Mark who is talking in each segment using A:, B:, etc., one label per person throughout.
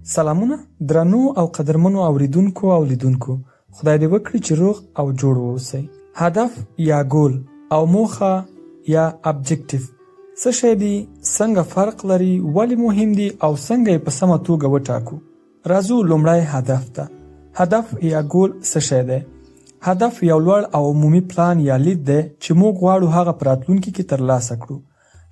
A: سلامونه درنو او قدرمنو اوریدونکو او لیدونکو، خدای دې وکړي چې روغ او جوړ واوسئ. هدف یا ګول او موخه یا ابجکټیو څه شی دی، څنګه فرق لري، ولې مهم دی او څنګه یې په سمه توګه وټاکو. راځو لومړی هدف ته. هدف یا ګول څه شی دی؟ هدف یو لوړ او عمومي پلان یا لید دی چې موږ غواړو هغه په راتلونکي کې ترلاسه کړو.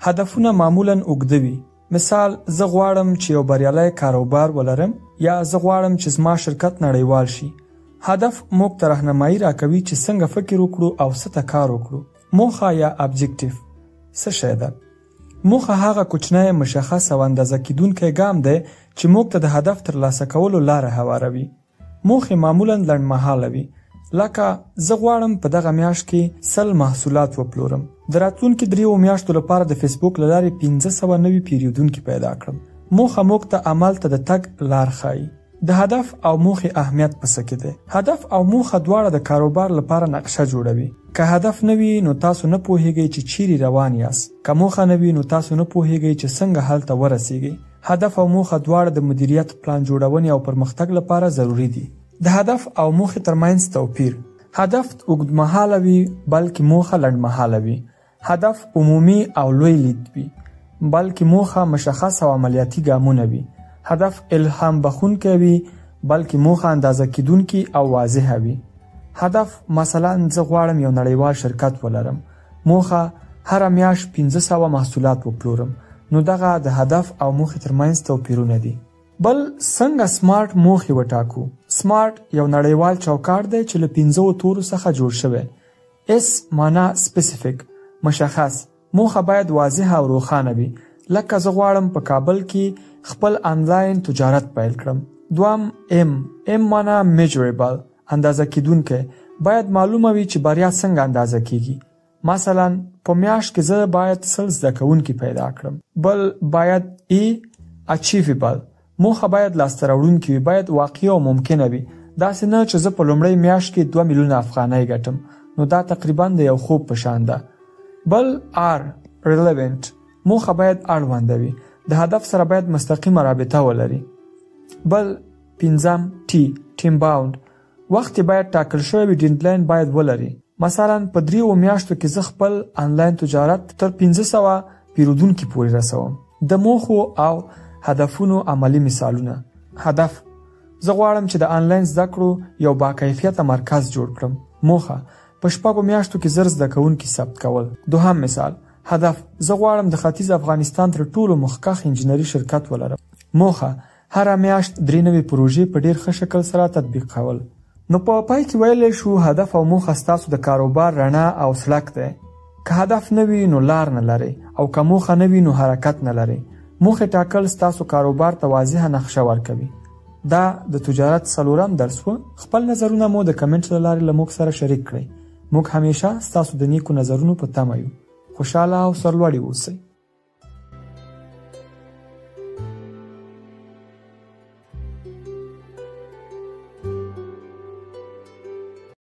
A: هدفونه معمولاً اوږده وي. مثال، زه غواړم چې یو بریالی کاروبار ولرم، یا زه غواړم چې زما شرکت نړیوال شي. هدف موږ ته راهنمایي راکوي چې څنګه فکر وکړو او څه ته کار وکړو. موخه یا ابجکټیو څه شی ده؟ موخه هغه کوچنی، مشخص او اندازه کیدونکی ګام دی چې موږ ته د هدف ترلاسه کولو لاره هواروي. موخې معمولاً لنډمهاله وي، لکه زه غواړم په دغه میاشت کې 100 محصولات وپلورم. د راتلونکي 3 میاشتو لپاره د فیسبوک له لارې 500 نوي پیرودونکي پیدا کړم. موخه موږ ته عمل ته د تګ لار ښایي. د هدف او موخې اهمیت په څه کې دی؟ هدف او موخه دواړه د کاروبار لپاره نقشه جوړوي. که هدف نه وي نو تاسو نه پوهیږئ چې چیرې روان یاست. که موخه نه وي نو تاسو نه پوهیږئ چې څنګه هلته ورسیږئ. هدف او موخه دواړه د مدیریت، پلان جوړونې او پرمختګ لپاره ضروری دي. د هدف او موخې ترمنځ توپیر: هدف اوږدمهاله وي بلکې موخه لنډمهاله وي. هدف عمومي او لوی لید وي بلکې موخه مشخص او عملیاتي ګامونه وي. هدف الهام بخښونکی وي بلکې موخه اندازه کیدونکې او واضحه وي. هدف مثلا زه غواړم یو نړیوال شرکت ولرم. موخه هره میاشت 500 محصولات وپلورم. نو دغه د هدف او موخې ترمنځ توپیرونه دي. بل څنګه سمارټ موخې وټاکو؟ سمارټ یو نړیوال چوکاټ دی چې له 5 تورو څخه جوړ شوی. اس معنا سپیسیفیک، مشخص. موخه باید واضحه او روښانه وي، لکه زه غواړم په کابل کې خپل آنلاین تجارت پیل کړم. دوم ام معنا میجریبل، اندازه کیدونکی. باید معلومه وي چې بریا څنګه اندازه کیږي. مثلا په میاشت کې زه باید 100 زده کوونکي پیدا کړم. بل باید اچیویبل، موخه باید لاسته راوړونکې وي، باید واقعي او ممکنه وي. داسې نه چې زه په لومړۍ میاشت کې 2 میلیونه افغانۍ ګټم، نو دا تقریبا د یو خوب په شان ده. بل ریلیونټ، موخه باید اړونده وي، د هدف سره باید مستقیمه رابطه ولري. بل 5 ټیم باوند، وخت باید ټاکل شوی وي، ډیډلاین باید ولري. مثلا په 3 میاشتو کې زه خپل آنلاین تجارت تر 500 پیرودونکي پورې رسوم. د موخو او هدفونو عملی مثالونه: هدف: زه غواړم چې د آنلاین زده کړو یو باکیفیته مرکز جوړ کړم. موخه: په 6 میاشتو کې 1000 زده کوونکي ثبت کول. دوهم مثال: هدف: زه غواړم د ختیځ افغانستان تر ټولو مخکښ انجینري شرکت ولرم. موخه: هره میاشت 3 نوې پروژې په ډیر ښه شکل سره تطبیق کول. نو په پای کې ویلی شو هدف او موخه ستاسو د کاروبار رڼا او سړک دی. که هدف نه وي نو لار نه لرئ، او که موخه نه وي نو حرکت نه لرئ. موخه ټاکل ستاسو کاروبار ته واضحه نقشه ورکوي. دا د تجارت 4م درس و. خپل نظرونه مو د کمنټ له لارې له موږ سره شریک کړئ. موږ همیشه ستاسو د نیکو نظرونو په تمه یو. خوشاله او سرلوړي اوسئ.